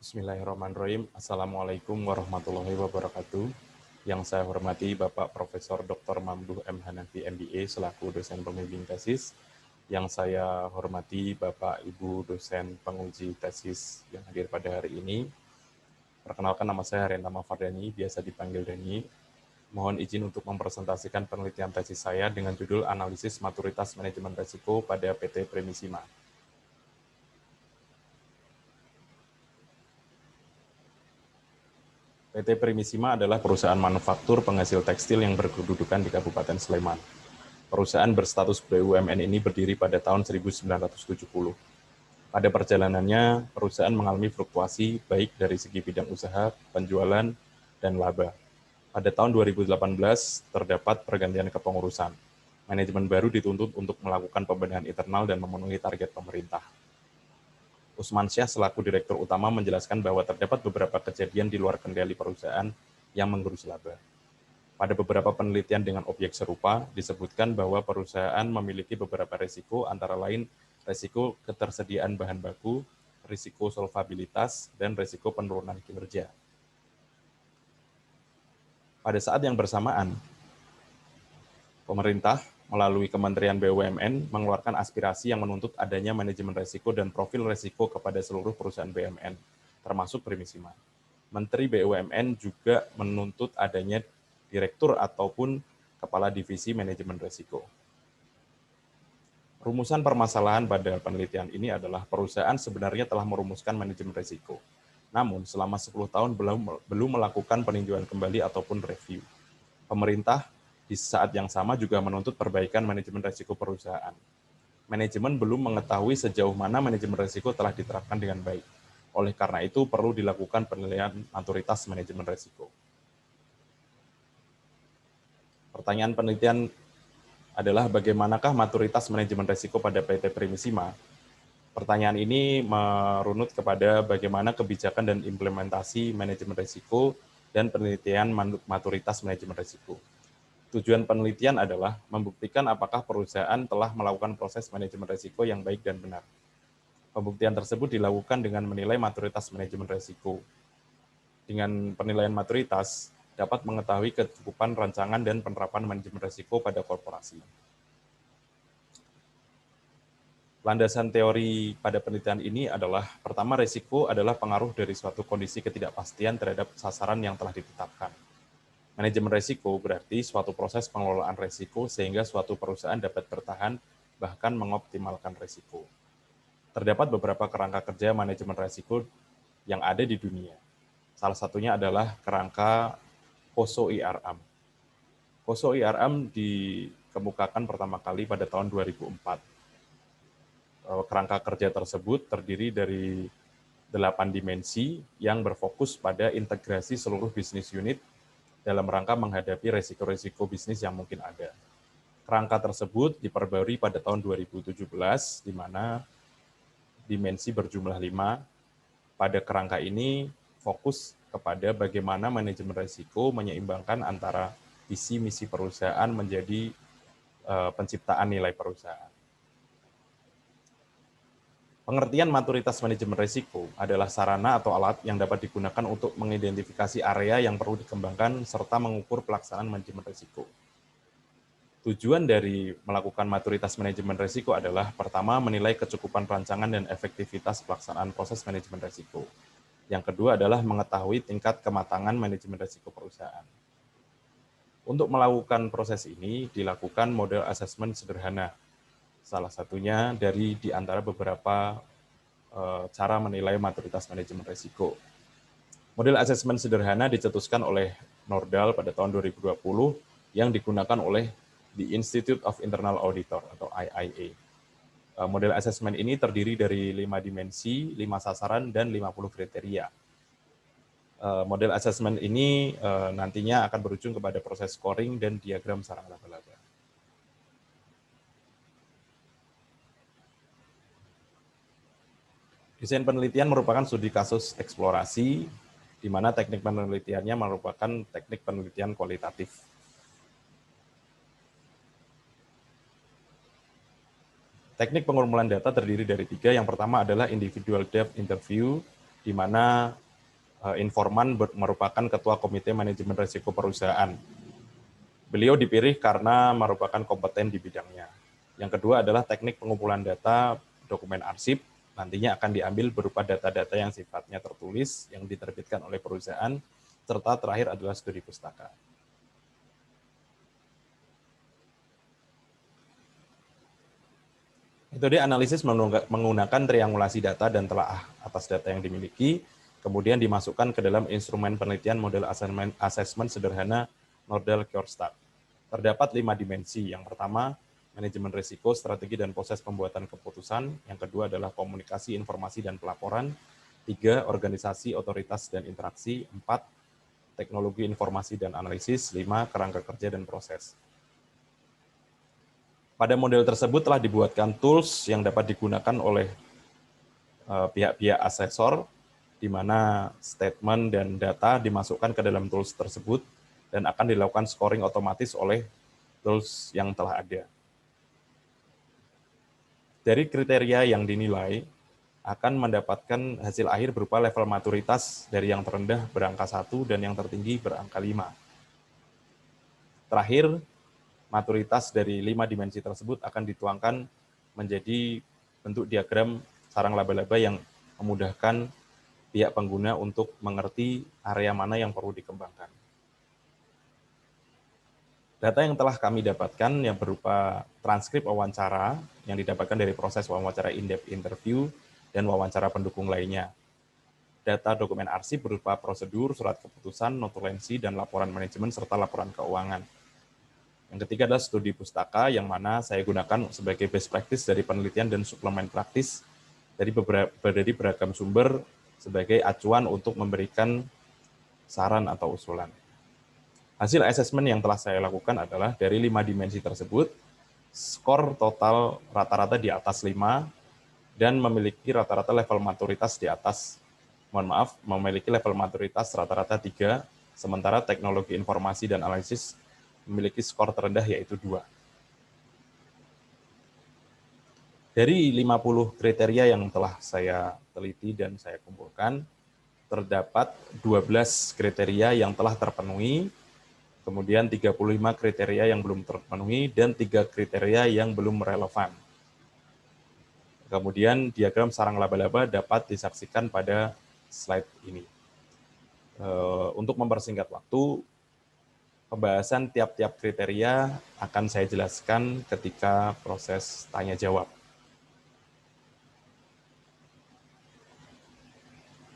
Bismillahirrahmanirrahim. Assalamualaikum warahmatullahi wabarakatuh. Yang saya hormati Bapak Profesor Dr. Mamduh M. Hanafi MBA selaku dosen pembimbing tesis. Yang saya hormati Bapak Ibu dosen penguji tesis yang hadir pada hari ini. Perkenalkan, nama saya Harentama Fardani, biasa dipanggil Dani. Mohon izin untuk mempresentasikan penelitian tesis saya dengan judul Analisis Maturitas Manajemen Risiko pada PT Premisima. PT Primisima adalah perusahaan manufaktur penghasil tekstil yang berkedudukan di Kabupaten Sleman. Perusahaan berstatus BUMN ini berdiri pada tahun 1970. Pada perjalanannya, perusahaan mengalami fluktuasi baik dari segi bidang usaha, penjualan, dan laba. Pada tahun 2018, terdapat pergantian kepengurusan. Manajemen baru dituntut untuk melakukan pembenahan internal dan memenuhi target pemerintah. Usman Syah selaku Direktur Utama menjelaskan bahwa terdapat beberapa kejadian di luar kendali perusahaan yang menggerus laba. Pada beberapa penelitian dengan objek serupa, disebutkan bahwa perusahaan memiliki beberapa risiko, antara lain risiko ketersediaan bahan baku, risiko solvabilitas, dan risiko penurunan kinerja. Pada saat yang bersamaan, pemerintah melalui Kementerian BUMN mengeluarkan aspirasi yang menuntut adanya manajemen risiko dan profil risiko kepada seluruh perusahaan BUMN, termasuk Primisima. Menteri BUMN juga menuntut adanya direktur ataupun kepala divisi manajemen risiko. Rumusan permasalahan pada penelitian ini adalah perusahaan sebenarnya telah merumuskan manajemen risiko. Namun, selama 10 tahun belum melakukan peninjauan kembali ataupun review. Pemerintah di saat yang sama juga menuntut perbaikan manajemen risiko perusahaan. Manajemen belum mengetahui sejauh mana manajemen risiko telah diterapkan dengan baik. Oleh karena itu, perlu dilakukan penilaian maturitas manajemen risiko. Pertanyaan penelitian adalah bagaimanakah maturitas manajemen risiko pada PT Primisima? Pertanyaan ini merunut kepada bagaimana kebijakan dan implementasi manajemen risiko dan penelitian maturitas manajemen risiko. Tujuan penelitian adalah membuktikan apakah perusahaan telah melakukan proses manajemen risiko yang baik dan benar. Pembuktian tersebut dilakukan dengan menilai maturitas manajemen risiko. Dengan penilaian maturitas, dapat mengetahui kecukupan rancangan dan penerapan manajemen risiko pada korporasi. Landasan teori pada penelitian ini adalah, pertama, risiko adalah pengaruh dari suatu kondisi ketidakpastian terhadap sasaran yang telah ditetapkan. Manajemen risiko berarti suatu proses pengelolaan risiko sehingga suatu perusahaan dapat bertahan bahkan mengoptimalkan risiko. Terdapat beberapa kerangka kerja manajemen risiko yang ada di dunia. Salah satunya adalah kerangka COSO-IRM. COSO-IRM dikemukakan pertama kali pada tahun 2004. Kerangka kerja tersebut terdiri dari 8 dimensi yang berfokus pada integrasi seluruh bisnis unit dalam rangka menghadapi risiko-risiko bisnis yang mungkin ada. Kerangka tersebut diperbarui pada tahun 2017, di mana dimensi berjumlah 5. Pada kerangka ini fokus kepada bagaimana manajemen risiko menyeimbangkan antara visi misi perusahaan menjadi penciptaan nilai perusahaan. Pengertian maturitas manajemen risiko adalah sarana atau alat yang dapat digunakan untuk mengidentifikasi area yang perlu dikembangkan serta mengukur pelaksanaan manajemen risiko. Tujuan dari melakukan maturitas manajemen risiko adalah, pertama, menilai kecukupan rancangan dan efektivitas pelaksanaan proses manajemen risiko. Yang kedua adalah mengetahui tingkat kematangan manajemen risiko perusahaan. Untuk melakukan proses ini, dilakukan model asesmen sederhana. Salah satunya dari di antara beberapa cara menilai maturitas manajemen risiko. Model asesmen sederhana dicetuskan oleh Nordal pada tahun 2020 yang digunakan oleh the Institute of Internal Auditor atau IIA. Model asesmen ini terdiri dari 5 dimensi, 5 sasaran, dan 50 kriteria. Model asesmen ini nantinya akan berujung kepada proses scoring dan diagram sarang laba-laba. Desain penelitian merupakan studi kasus eksplorasi, di mana teknik penelitiannya merupakan teknik penelitian kualitatif. Teknik pengumpulan data terdiri dari 3. Yang pertama adalah individual depth interview, di mana informan merupakan Ketua Komite Manajemen Risiko Perusahaan. Beliau dipilih karena merupakan kompeten di bidangnya. Yang kedua adalah teknik pengumpulan data dokumen arsip, nantinya akan diambil berupa data-data yang sifatnya tertulis, yang diterbitkan oleh perusahaan, serta terakhir adalah studi pustaka. Metode analisis menggunakan triangulasi data dan telaah atas data yang dimiliki, kemudian dimasukkan ke dalam instrumen penelitian model assessment sederhana Nordal Kjørstad. Terdapat 5 dimensi. Yang pertama, manajemen risiko, strategi, dan proses pembuatan keputusan. Yang kedua adalah komunikasi, informasi, dan pelaporan. 3, organisasi, otoritas, dan interaksi. 4, teknologi, informasi, dan analisis. 5, kerangka kerja dan proses. Pada model tersebut telah dibuatkan tools yang dapat digunakan oleh pihak-pihak asesor, di mana statement dan data dimasukkan ke dalam tools tersebut, dan akan dilakukan scoring otomatis oleh tools yang telah ada. Dari kriteria yang dinilai, akan mendapatkan hasil akhir berupa level maturitas dari yang terendah berangka 1 dan yang tertinggi berangka 5. Terakhir, maturitas dari 5 dimensi tersebut akan dituangkan menjadi bentuk diagram sarang laba-laba yang memudahkan pihak pengguna untuk mengerti area mana yang perlu dikembangkan. Data yang telah kami dapatkan yang berupa transkrip wawancara yang didapatkan dari proses wawancara in-depth interview dan wawancara pendukung lainnya. Data dokumen arsip berupa prosedur, surat keputusan, notulensi, dan laporan manajemen serta laporan keuangan. Yang ketiga adalah studi pustaka yang mana saya gunakan sebagai best practice dari penelitian dan suplemen praktis dari beragam sumber sebagai acuan untuk memberikan saran atau usulan. Hasil asesmen yang telah saya lakukan adalah dari 5 dimensi tersebut, skor total rata-rata di atas 5 dan memiliki rata-rata level maturitas di atas, memiliki level maturitas rata-rata 3, sementara teknologi informasi dan analisis memiliki skor terendah yaitu 2. Dari 50 kriteria yang telah saya teliti dan saya kumpulkan, terdapat 12 kriteria yang telah terpenuhi, kemudian 35 kriteria yang belum terpenuhi, dan 3 kriteria yang belum relevan. Kemudian diagram sarang laba-laba dapat disaksikan pada slide ini. Untuk mempersingkat waktu, pembahasan tiap-tiap kriteria akan saya jelaskan ketika proses tanya-jawab.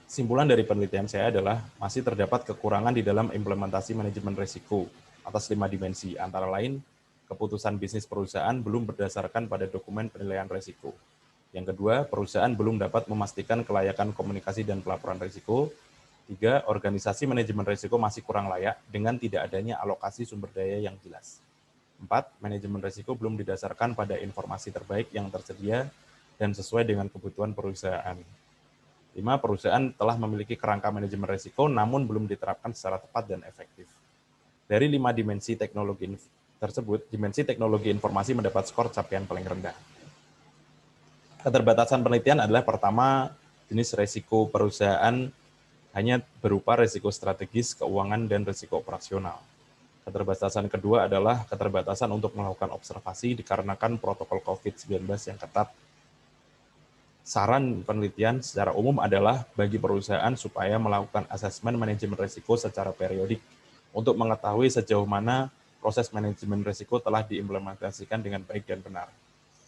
Kesimpulan dari penelitian saya adalah masih terdapat kekurangan di dalam implementasi manajemen risiko atas 5 dimensi, antara lain keputusan bisnis perusahaan belum berdasarkan pada dokumen penilaian risiko. Yang kedua, perusahaan belum dapat memastikan kelayakan komunikasi dan pelaporan risiko. 3, organisasi manajemen risiko masih kurang layak dengan tidak adanya alokasi sumber daya yang jelas. 4, manajemen risiko belum didasarkan pada informasi terbaik yang tersedia dan sesuai dengan kebutuhan perusahaan. 5, perusahaan telah memiliki kerangka manajemen risiko namun belum diterapkan secara tepat dan efektif. Dari 5 dimensi teknologi tersebut, dimensi teknologi informasi mendapat skor capaian paling rendah. Keterbatasan penelitian adalah pertama, jenis risiko perusahaan hanya berupa risiko strategis, keuangan, dan risiko operasional. Keterbatasan kedua adalah keterbatasan untuk melakukan observasi dikarenakan protokol COVID-19 yang ketat. Saran penelitian secara umum adalah bagi perusahaan supaya melakukan asesmen manajemen risiko secara periodik untuk mengetahui sejauh mana proses manajemen risiko telah diimplementasikan dengan baik dan benar.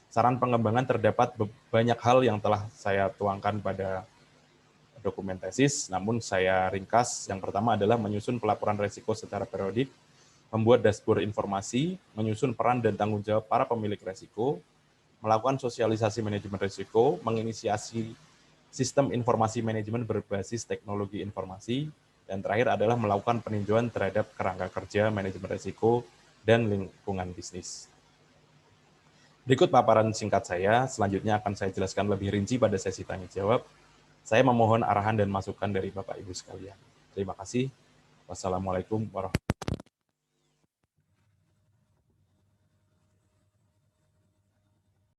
Saran pengembangan terdapat banyak hal yang telah saya tuangkan pada dokumen tesis, namun saya ringkas. Yang pertama adalah menyusun pelaporan risiko secara periodik, membuat dashboard informasi, menyusun peran dan tanggung jawab para pemilik risiko, melakukan sosialisasi manajemen risiko, menginisiasi sistem informasi manajemen berbasis teknologi informasi, dan terakhir adalah melakukan peninjauan terhadap kerangka kerja manajemen risiko dan lingkungan bisnis. Berikut paparan singkat saya, selanjutnya akan saya jelaskan lebih rinci pada sesi tanya-jawab. Saya memohon arahan dan masukan dari Bapak Ibu sekalian. Terima kasih. Wassalamualaikum warahmatullahi wabarakatuh.